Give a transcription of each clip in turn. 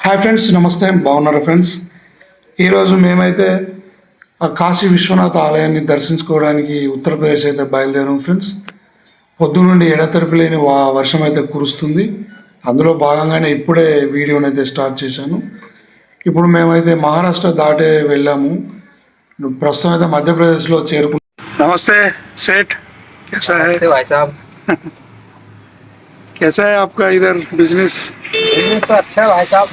Hi friends, నమస్తే. బాగున్నారా friends? ఈరోజు మేమైతే కాశీ విశ్వనాథ ఆలయాన్ని దర్శించుకోవడానికి ఉత్తరప్రదేశ్ అయితే బయలుదేరాం ఫ్రెండ్స్. పొద్దునుండి ఎడతెరిపి లేని వర్షం అయితే కురుస్తుంది. అందులో భాగంగానే ఇప్పుడే వీడియోని అయితే స్టార్ట్ చేశాను. ఇప్పుడు మేమైతే మహారాష్ట్ర దాటే వెళ్ళాము. ప్రస్తుతం అయితే మధ్యప్రదేశ్లో చేరుకున్నాం. నమస్తే సేठ, कैसा है भाई साहब? कैसा है आपका इधर बिजनेस? बिजनेस तो अच्छा है भाई साहब.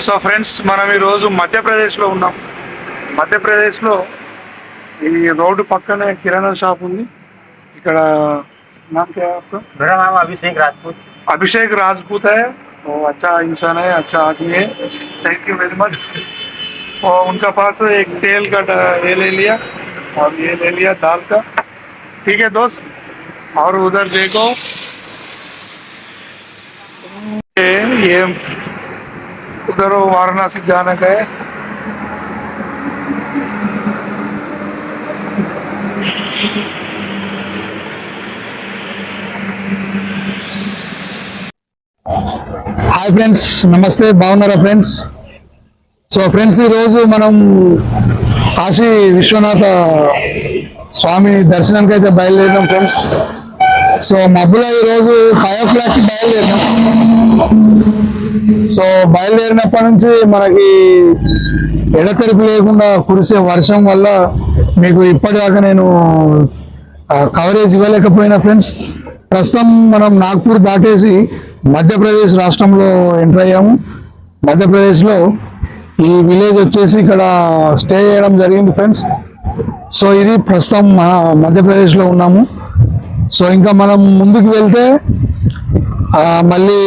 సో ఫ్రెండ్స్, మనం ఈరోజు మధ్యప్రదేశ్లో ఉన్నాం. మధ్యప్రదేశ్లో ఈ రోడ్డు పక్కనే కిరాణా షాప్ ఉంది. ఇక్కడ नाम क्या है आपका? मेरा नाम अभिषेक राजपूत. अभिषेक राजपूत है. वो अच्छा इंसान है, अच्छा आदमी है. Thank you very much. और उनका पास एक तेल का ये ले लिया और ये ले लिया दाल का. ठीक है दोस्त. और उधर देखो, ये उधर वाराणसी जाने का है. హాయ్ ఫ్రెండ్స్, నమస్తే. బాగున్నారా ఫ్రెండ్స్? సో ఫ్రెండ్స్, ఈరోజు మనం కాశీ విశ్వనాథ స్వామి దర్శనానికి అయితే బయలుదేరినాం ఫ్రెండ్స్. సో మబ్బులో ఈరోజు 5 o'clock బయలుదేరినాం. సో బయలుదేరినప్పటి నుంచి మనకి ఎడతెరిపి లేకుండా కురిసే వర్షం వల్ల మీకు ఇప్పటిదాకా నేను కవరేజ్ ఇవ్వలేకపోయినా ఫ్రెండ్స్. ప్రస్తుతం మనం నాగ్పూర్ దాటేసి మధ్యప్రదేశ్ రాష్ట్రంలో ఎంటర్ అయ్యాము. మధ్యప్రదేశ్లో ఈ విలేజ్ వచ్చేసి ఇక్కడ స్టే చేయడం జరిగింది ఫ్రెండ్స్. సో ఇది ప్రస్తుతం మధ్యప్రదేశ్లో ఉన్నాము. సో ఇంకా మనం ముందుకు వెళ్తే మళ్ళీ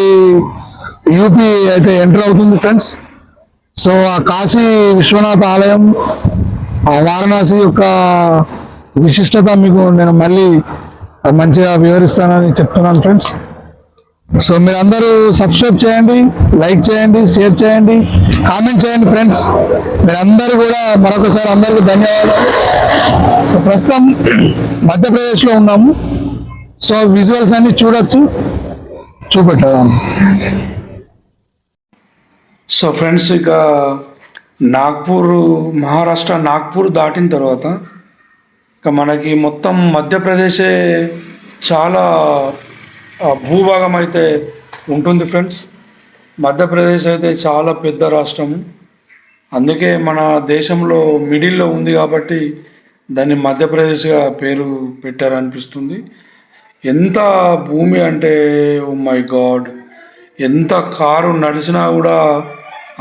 యూపీ అయితే ఎంటర్ అవుతుంది ఫ్రెండ్స్. సో ఆ కాశీ విశ్వనాథ ఆలయం, వారణాసి యొక్క విశిష్టత మీకు నేను మళ్ళీ మంచిగా వివరిస్తానని చెప్తున్నాను ఫ్రెండ్స్. సో మీరందరూ సబ్స్క్రైబ్ చేయండి, లైక్ చేయండి, షేర్ చేయండి, కామెంట్ చేయండి ఫ్రెండ్స్. మీరందరూ కూడా మరొకసారి అందరికీ ధన్యవాదాలు. సో ప్రస్తుతం మధ్యప్రదేశ్లో ఉన్నాము. సో విజువల్స్ అన్ని చూపెట్టదాం. సో ఫ్రెండ్స్, ఇక మహారాష్ట్ర నాగ్పూర్ దాటిన తర్వాత ఇక మనకి మొత్తం మధ్యప్రదేశే చాలా భూభాగం అయితే ఉంటుంది ఫ్రెండ్స్. మధ్యప్రదేశ్ అయితే చాలా పెద్ద రాష్ట్రము. అందుకే మన దేశంలో మిడిల్లో ఉంది కాబట్టి దాన్ని మధ్యప్రదేశ్గా పేరు పెట్టారనిపిస్తుంది. ఎంత భూమి అంటే, ఓ మై గాడ్, ఎంత కారు నడిచినా కూడా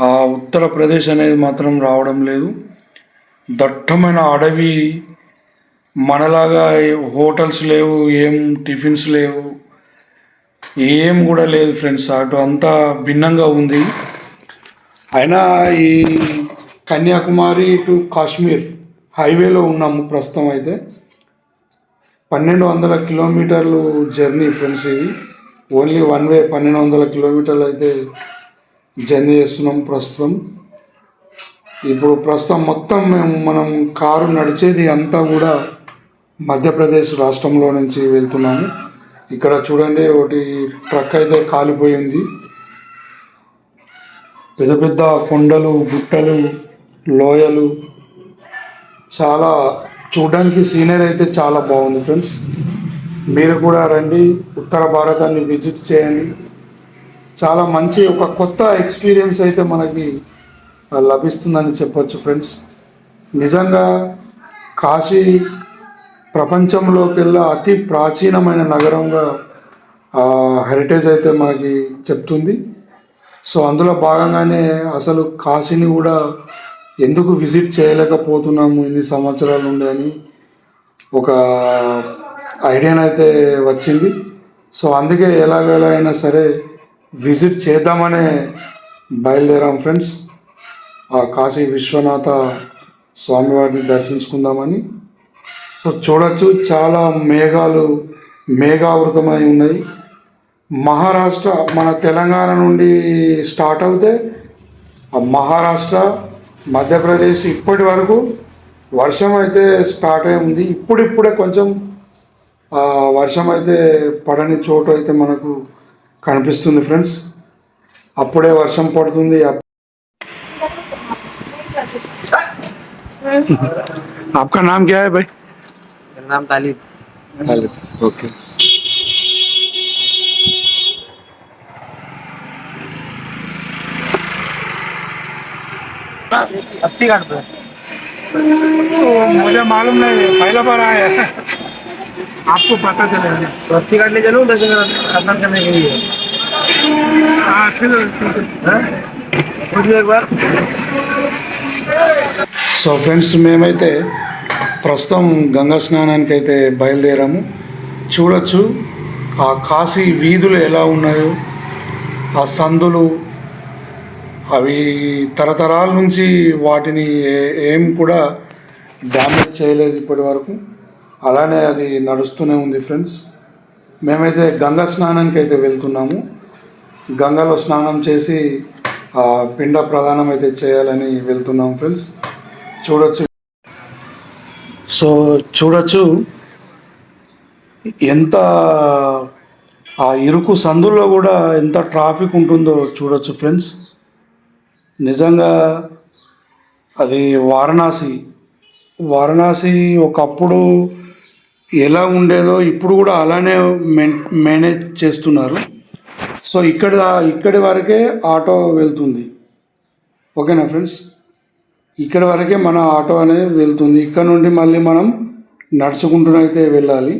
ఆ ఉత్తరప్రదేశ్ అనేది మాత్రం రావడం లేదు. దట్టమైన అడవి, మనలాగా హోటల్స్ లేవు, ఏం టిఫిన్స్ లేవు, ఏం కూడా లేదు ఫ్రెండ్స్. అటు అంతా భిన్నంగా ఉంది. అయినా ఈ కన్యాకుమారి టు కాశ్మీర్ హైవేలో ఉన్నాము ప్రస్తుతం. అయితే 1200 కిలోమీటర్లు జర్నీ ఫ్రెండ్స్. ఇది ఓన్లీ వన్ వే 1200 కిలోమీటర్లు అయితే జర్నీ చేస్తున్నాం ప్రస్తుతం. ఇప్పుడు ప్రస్తుతం మొత్తం మనం కారు నడిచేది అంతా కూడా మధ్యప్రదేశ్ రాష్ట్రంలో నుంచి వెళ్తున్నాము. ఇక్కడ చూడండి, ఒకటి ట్రక్ అయితే కాలిపోయింది. పెద్ద పెద్ద కొండలు, గుట్టలు, లోయలు, చాలా చూడడానికి సీనరీ అయితే చాలా బాగుంది ఫ్రెండ్స్. మీరు కూడా రండి, ఉత్తర భారతాన్ని విజిట్ చేయండి. చాలా మంచి ఒక కొత్త ఎక్స్పీరియన్స్ అయితే మనకి లభిస్తుందని చెప్పొచ్చు ఫ్రెండ్స్. నిజంగా కాశీ ప్రపంచంలోకెల్లా అతి ప్రాచీనమైన నగరంగా హెరిటేజ్ అయితే మనకి చెప్తుంది. సో అందులో భాగంగానే అసలు కాశీని కూడా ఎందుకు విజిట్ చేయలేకపోతున్నాము ఇన్ని సంవత్సరాల నుండి అని ఒక ఐడియానైతే వచ్చింది. సో అందుకే ఎలాగైనా అయినా సరే విజిట్ చేద్దామనే బయలుదేరాం ఫ్రెండ్స్. ఆ కాశీ విశ్వనాథ స్వామివారిని దర్శించుకుందామని. సో చూడొచ్చు, చాలా మేఘావృతమై ఉన్నాయి. మహారాష్ట్ర మన తెలంగాణ నుండి స్టార్ట్ అవుతే మహారాష్ట్ర, మధ్యప్రదేశ్ ఇప్పటి వరకు వర్షం అయితే స్టార్ట్ అయి ఉంది. ఇప్పుడిప్పుడే కొంచెం వర్షం అయితే పడని చోటు అయితే మనకు కనిపిస్తుంది ఫ్రెండ్స్. అప్పుడే వర్షం పడుతుంది. आपका नाम क्या है भाई? मेरा नाम तालिब। ओके. अस्सी काट दो। मुझे मालूम नहीं है, पहला बार आया है, आपको पता चलेगा. तो अस्सी काटने चलूँ दर्शन स्नान करने के लिए? हाँ चलो. पूछ लो एक बार। సో ఫ్రెండ్స్, మేమైతే ప్రస్తుతం గంగా స్నానానికి అయితే బయలుదేరాము. చూడొచ్చు ఆ కాశీ వీధులు ఎలా ఉన్నాయో, ఆ సందులు అవి తరతరాల నుంచి వాటిని ఏం కూడా డ్యామేజ్ చేయలేదు ఇప్పటి వరకు, అలానే అది నడుస్తూనే ఉంది ఫ్రెండ్స్. మేమైతే గంగా స్నానానికి అయితే వెళ్తున్నాము. గంగలో స్నానం చేసి పిండ ప్రదానం అయితే చేయాలని వెళ్తున్నాం ఫ్రెండ్స్. చూడొచ్చు. సో చూడొచ్చు ఎంత ఆ ఇరుకు సందుల్లో కూడా ఎంత ట్రాఫిక్ ఉంటుందో చూడొచ్చు ఫ్రెండ్స్. నిజంగా అది వారణాసి ఒకప్పుడు ఎలా ఉండేదో ఇప్పుడు కూడా అలానే మేనేజ్ చేస్తున్నారు. సో ఇక్కడి వరకే ఆటో వెళ్తుంది. ఓకేనా ఫ్రెండ్స్, ఇక్కడి వరకే మన ఆటో అనేది వెళ్తుంది. ఇక్కడ నుండి మళ్ళీ మనం నడుచుకుంటూనైతే వెళ్ళాలి.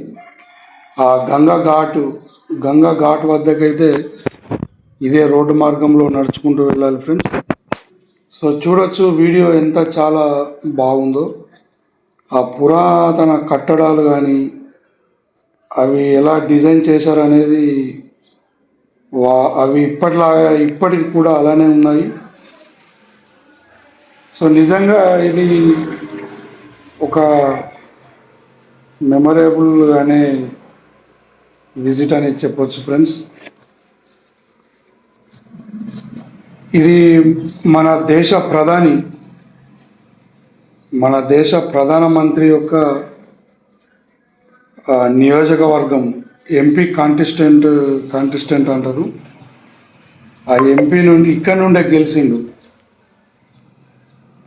ఆ గంగా ఘాట్ వద్దకైతే ఇదే రోడ్డు మార్గంలో నడుచుకుంటూ వెళ్ళాలి ఫ్రెండ్స్. సో చూడొచ్చు వీడియో ఎంత చాలా బాగుందో. ఆ పురాతన కట్టడాలు కానీ అవి ఎలా డిజైన్ చేశారు అనేది అవి ఇప్పటికి కూడా అలానే ఉన్నాయి. సో నిజంగా ఇది ఒక మెమొరబుల్ అనే విజిట్ అని చెప్పొచ్చు ఫ్రెండ్స్. ఇది మన దేశ ప్రధానమంత్రి యొక్క నియోజకవర్గం, ఎంపీ కాంటెస్టెంట్ అంటారు. ఆ ఎంపీ నుండి ఇక్కడ నుండే గెలిచిండు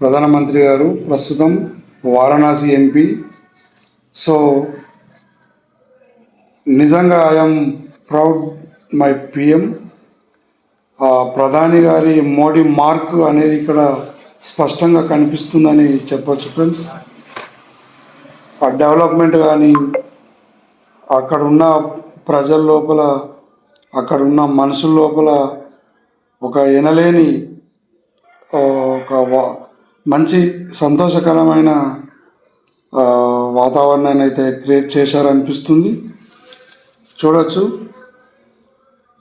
ప్రధానమంత్రి గారు, ప్రస్తుతం వారణాసి ఎంపీ. సో నిజంగా ఐఎమ్ ప్రౌడ్ మై పిఎం. ప్రధాని గారి మోడీ మార్క్ అనేది ఇక్కడ స్పష్టంగా కనిపిస్తుందని చెప్పొచ్చు ఫ్రెండ్స్. ఆ డెవలప్మెంట్ కానీ అక్కడ ఉన్న ప్రజల లోపల, అక్కడ ఉన్న మనుషుల లోపల ఒక ఎనలేని ఒక మంచి సంతోషకరమైన వాతావరణాన్ని అయితే క్రియేట్ చేశారనిపిస్తుంది. చూడొచ్చు.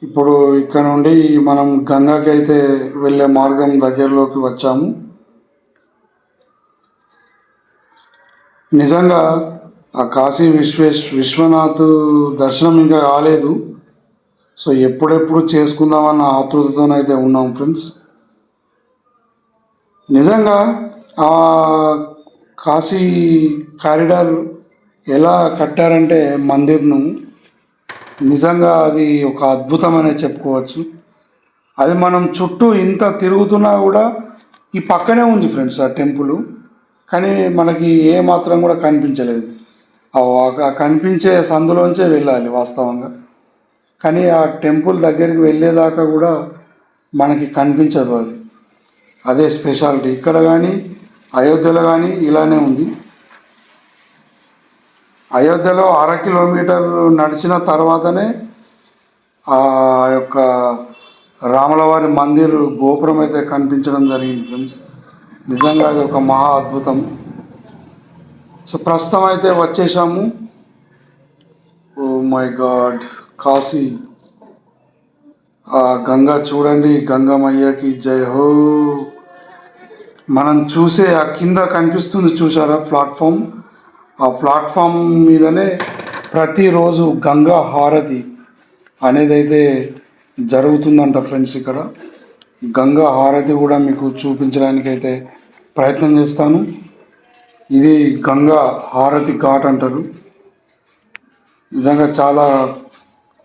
ఇప్పుడు ఇక్కడ నుండి మనం గంగాకి అయితే వెళ్ళే మార్గం దగ్గరలోకి వచ్చాము. నిజంగా ఆ కాశీ విశ్వనాథ్ దర్శనం ఇంకా కాలేదు. సో ఎప్పుడెప్పుడు చేసుకుందామన్న ఆతృతతోనైతే ఉన్నాం ఫ్రెండ్స్. నిజంగా ఆ కాశీ కారిడార్ ఎలా కట్టారంటే మందిర్ను, నిజంగా అది ఒక అద్భుతం అనే చెప్పుకోవచ్చు. అది మనం చుట్టూ ఇంత తిరుగుతున్నా కూడా ఈ పక్కనే ఉంది ఫ్రెండ్స్ ఆ టెంపుల్, కానీ మనకి ఏ మాత్రం కూడా కనిపించలేదు. ఆ కనిపించే సందులోంచే వెళ్ళాలి వాస్తవంగా, కానీ ఆ టెంపుల్ దగ్గరికి వెళ్ళేదాకా కూడా మనకి కనిపించదు. అదే స్పెషాలిటీ. ఇక్కడ కానీ అయోధ్యలో కానీ ఇలానే ఉంది. అయోధ్యలో 1/2 కిలోమీటర్ నడిచిన తర్వాతనే ఆ యొక్క రాములవారి మందిర్ గోపురం అయితే కనిపించడం జరిగింది ఫ్రెండ్స్. నిజంగా అది ఒక మహా అద్భుతం. సో ప్రస్తుతం అయితే వచ్చేసాము. Oh my god, Kashi. ఆ గంగా చూడండి, గంగమయ్యకి జై హో. మనం చూసే ఆ కింద కనిపిస్తుంది చూసారా ప్లాట్ఫామ్, ఆ ప్లాట్ఫామ్ మీదనే ప్రతిరోజు గంగా హారతి అనేది అయితే జరుగుతుందంట ఫ్రెండ్స్. ఇక్కడ గంగా హారతి కూడా మీకు చూపించడానికి అయితే ప్రయత్నం చేస్తాను. ఇది గంగా హారతి ఘాట్ అంటారు. నిజంగా చాలా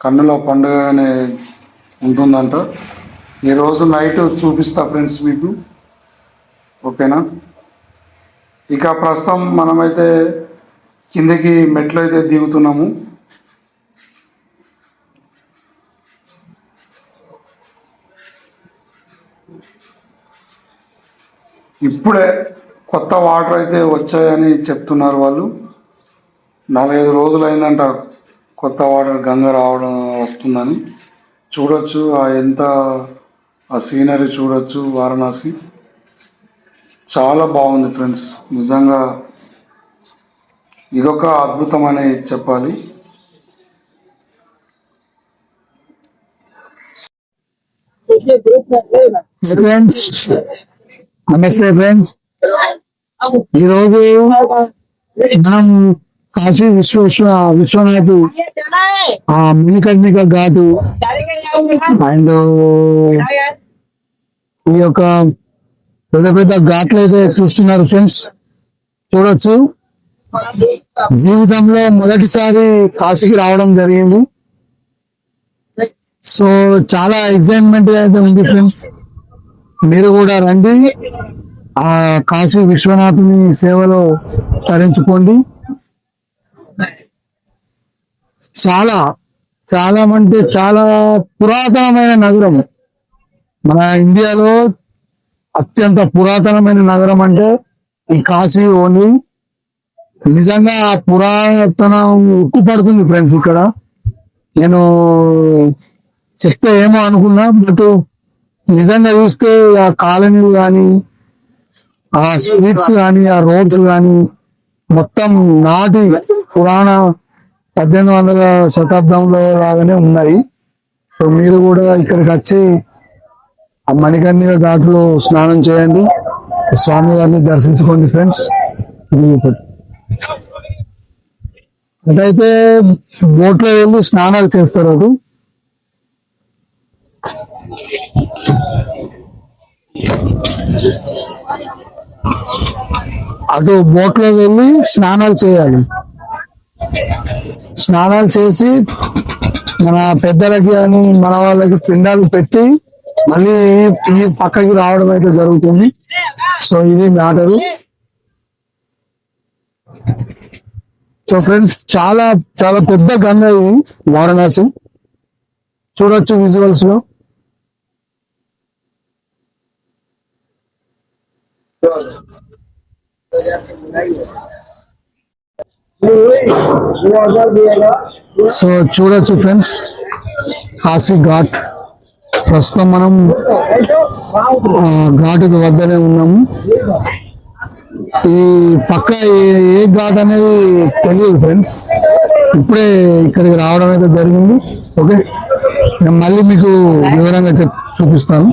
కన్నుల పండుగనే ఉంటుందంట. ఈరోజు నైట్ చూపిస్తా ఫ్రెండ్స్ మీకు, ఓకేనా. ఇక ప్రస్తుతం మనమైతే కిందకి మెట్లు అయితే దిగుతున్నాము. ఇప్పుడే కొత్త వాటర్ అయితే వచ్చాయని చెప్తున్నారు వాళ్ళు. 4-5 రోజులు అయిందంట కొత్త వాటర్ గంగ రావడం వస్తుందని. చూడొచ్చు ఆ సీనరీ చూడొచ్చు. వారణాసి చాలా బాగుంది ఫ్రెండ్స్. నిజంగా ఇదొక అద్భుతం అని చెప్పాలి. ఫ్రెండ్స్ నమస్తే ఫ్రెండ్స్. ఈరోజు మనం కాశీ విశ్వనాథ్ మణికర్ణిక ఘాటు అండ్ ఈ యొక్క పెద్ద పెద్ద ఘాట్లు అయితే చూస్తున్నారు ఫ్రెండ్స్. చూడొచ్చు. జీవితంలో మొదటిసారి కాశీకి రావడం జరిగింది. సో చాలా ఎక్సైట్మెంట్ అయితే ఉంది ఫ్రెండ్స్. మీరు కూడా రండి, ఆ కాశీ విశ్వనాథుని సేవలో తరించుకోండి. చాలా చాలా అంటే చాలా పురాతనమైన నగరం. మన ఇండియాలో అత్యంత పురాతనమైన నగరం అంటే ఈ కాశీ ఓన్లీ. నిజంగా ఆ పురాతనం ఉక్కుపడుతుంది ఫ్రెండ్స్. ఇక్కడ నేను చెప్తే ఏమో అనుకున్నా, బట్ నిజంగా చూస్తే ఆ కాలనీలు కానీ, ఆ స్ట్రీట్స్ కానీ, ఆ రోడ్స్ కానీ మొత్తం నాటి పురాణ 1800వ శతాబ్దంలో లాగానే ఉన్నాయి. సో మీరు కూడా ఇక్కడికి వచ్చి ఆ మణికర్ణిక ఘాట్లో స్నానం చేయండి, స్వామి వారిని దర్శించుకోండి ఫ్రెండ్స్. అటైతే బోట్లో వెళ్ళి స్నానాలు చేస్తారు. అటు బోట్లో వెళ్ళి స్నానాలు చేయాలి. స్నానాలు చేసి మన పెద్దలకి కానీ మన వాళ్ళకి పిండాలు పెట్టి మళ్ళీ ఈ పక్కకి రావడం అయితే జరుగుతుంది. సో ఇది మ్యాటరు. సో ఫ్రెండ్స్ చాలా చాలా పెద్ద గంగ ఇది వారణాసి. చూడొచ్చు విజువల్స్ లో. సో చూడొచ్చు ఫ్రెండ్స్ కాశీ ఘాట్. ప్రస్తుతం మనం ఘాట్ వద్దనే ఉన్నాము. ఈ పక్క ఏ ఘాట్ అనేది తెలియదు ఫ్రెండ్స్. ఇప్పుడే ఇక్కడికి రావడం అయితే జరిగింది. ఓకే, నేను మళ్ళీ మీకు వివరంగా చూపిస్తాను.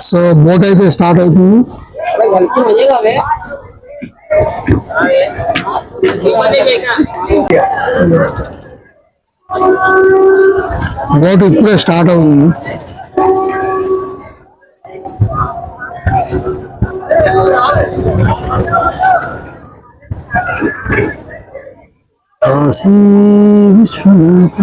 సో బోట్ అయితే స్టార్ట్ అవుతుంది. బోట్ ఇప్పుడే స్టార్ట్ అవుతుంది. కాశీ విశ్వనాథ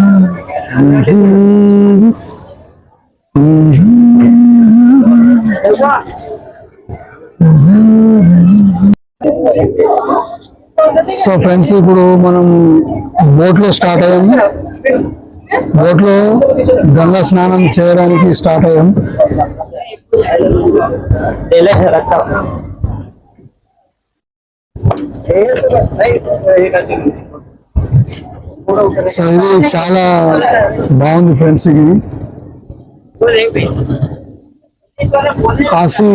సో ఫ్రెండ్స్ ఇప్పుడు మనం బోట్ లో స్టార్ట్ అయ్యాము. బోట్ లో గంగా స్నానం చేయడానికి స్టార్ట్ అయ్యాం. సో ఇది చాలా బాగుంది ఫ్రెండ్స్. ఇది కాశీ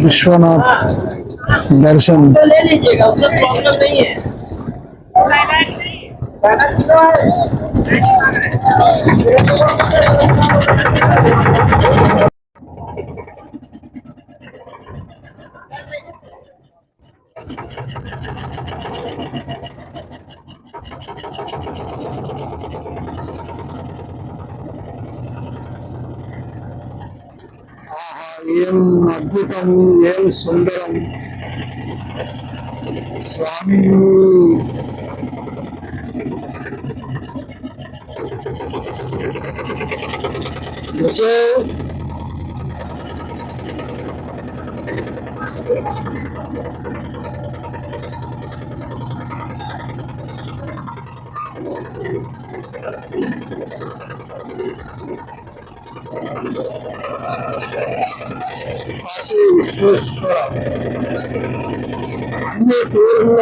విశ్వనాథ్ దర్శన్. ఏం అద్భుతం, ఏం సుందరం. స్వామి సో కాశీ విశ్వేశ్వర అన్ని టూర్ల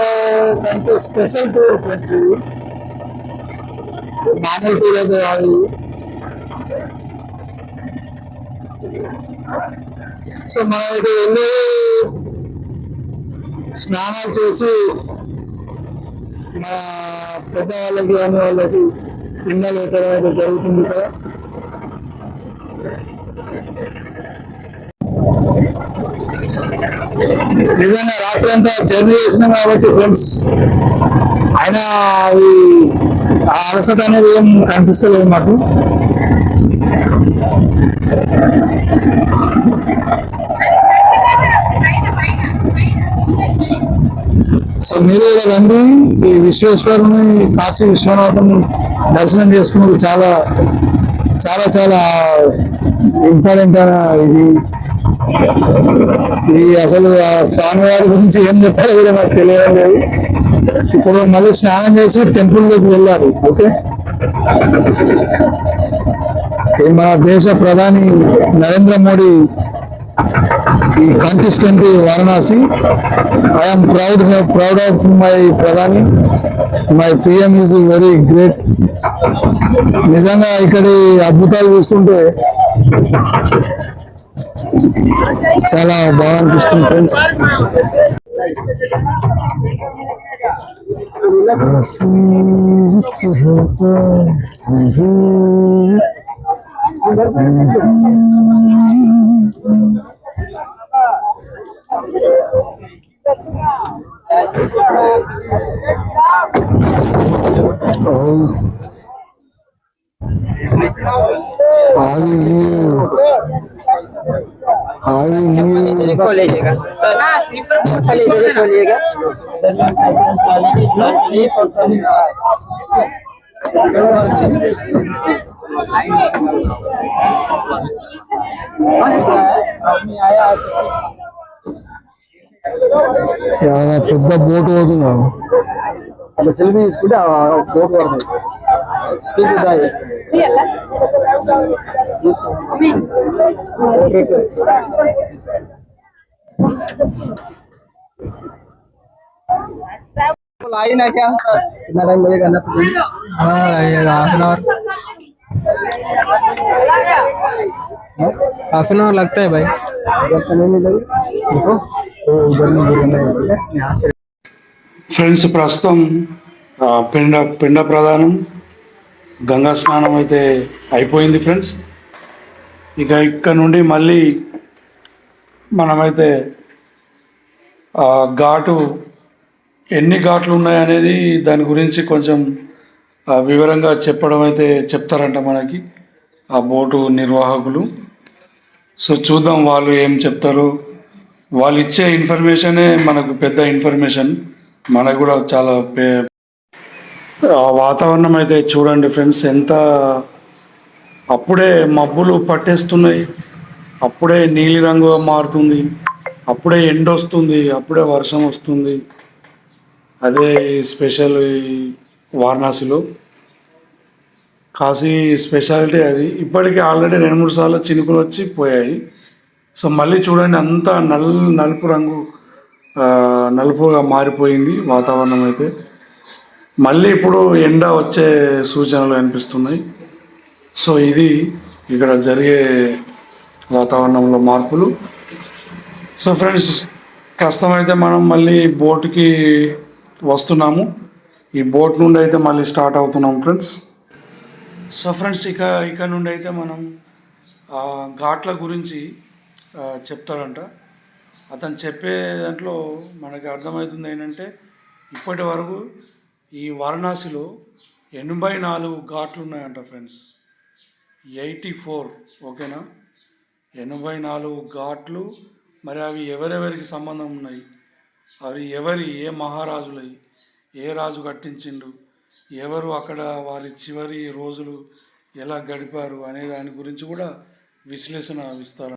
కంటే స్పెషల్ టూర్ ఫ్రెండ్స్ ఇది. మామూలు టూర్ అయితే కాదు. సో మనం ఇటు వెళ్ళి స్నానాలు చేసి మా పెద్దవాళ్ళకి అనే వాళ్ళకి పిండాలు పెట్టడం అయితే జరుగుతుంది ఇక్కడ. నిజంగా రాత్రి అంతా జర్నీ చేసినాం కాబట్టి ఫ్రెండ్స్ అయినా అది ఆ అలసట అనేది ఏం కనిపిస్తలేదు మాకు. సో మీరు కూడా రండి, ఈ విశ్వేశ్వరుని కాశీ విశ్వనాథుని దర్శనం చేసుకున్నది చాలా చాలా చాలా ఇంపార్టెంట్ అయిన ఇది. ఈ అసలు ఆ స్వామివారి గురించి ఏం చెప్పాలో కూడా నాకు తెలియడం లేదు. ఇప్పుడు మళ్ళీ స్నానం చేసి టెంపుల్లోకి వెళ్ళాలి. ఓకే, ఇది మన దేశ ప్రధాని నరేంద్ర మోడీ ఈ contestant Varanasi. I'm proud of my ప్రధాని. My PM is very great. నిజంగా ఇక్కడి అద్భుతాలు చూస్తుంటే చాలా బాగా అనిపిస్తుంది ఫ్రెండ్స్. खोलिएगा स्लीपर खोलिएगा పెద్ద బోట్ పోతున్నా అట్లా సెల్ఫీ తీసుకుంటే బోట్ పడుతుంది. लाइन है क्या? कितना टाइम लगेगा ना? हाँ लगेगा हाफ एन आवर लगता है भाई. नहीं लगे देखो तो उधर में बोलना है यहाँ से. ఫ్రెండ్స్ ప్రస్తుతం పిండ ప్రదానం గంగా స్నానం అయితే అయిపోయింది ఫ్రెండ్స్. ఇక ఇక్కడ నుండి మళ్ళీ మనమైతే ఘాటు ఎన్ని ఘాట్లు ఉన్నాయనేది దాని గురించి కొంచెం వివరంగా చెప్పడం అయితే చెప్తారంట మనకి ఆ బోటు నిర్వాహకులు. సో చూద్దాం వాళ్ళు ఏం చెప్తారు. వాళ్ళు ఇచ్చే ఇన్ఫర్మేషనే మనకు పెద్ద ఇన్ఫర్మేషన్. మనకు కూడా చాలా వాతావరణం అయితే చూడండి ఫ్రెండ్స్, ఎంత అప్పుడే మబ్బులు పట్టేస్తున్నాయి, అప్పుడే నీలిరంగుగా మారుతుంది, అప్పుడే ఎండ వస్తుంది, అప్పుడే వర్షం వస్తుంది. అదే స్పెషల్ వారణాసిలో కాశీ స్పెషాలిటీ అది. ఇప్పటికీ ఆల్రెడీ 2-3 సార్లు చినుకులు వచ్చి పోయాయి. సో మళ్ళీ చూడండి అంతా నలుపుగా మారిపోయింది వాతావరణం అయితే. మళ్ళీ ఇప్పుడు ఎండ వచ్చే సూచనలు అనిపిస్తున్నాయి. సో ఇది ఇక్కడ జరిగే వాతావరణంలో మార్పులు. సో ఫ్రెండ్స్ ప్రస్తుతం అయితే మనం మళ్ళీ బోట్కి వస్తున్నాము. ఈ బోట్ నుండి అయితే మళ్ళీ స్టార్ట్ అవుతున్నాం ఫ్రెండ్స్. సో ఫ్రెండ్స్ ఇక నుండి అయితే మనం ఘాట్ల గురించి చెప్తారంట. అతను చెప్పే దాంట్లో మనకి అర్థమవుతుంది ఏంటంటే ఇప్పటి వరకు ఈ వారణాసిలో 84 ఘాట్లు ఉన్నాయంట ఫ్రెండ్స్. 84, ఓకేనా, 84 ఘాట్లు. మరి అవి ఎవరెవరికి సంబంధం ఉన్నాయి, అవి ఏ మహారాజులై, ఏ రాజు కట్టించిండు, ఎవరు అక్కడ వారి చివరి రోజులు ఎలా గడిపారు అనే దాని గురించి కూడా విశ్లేషణ ఇస్తారు.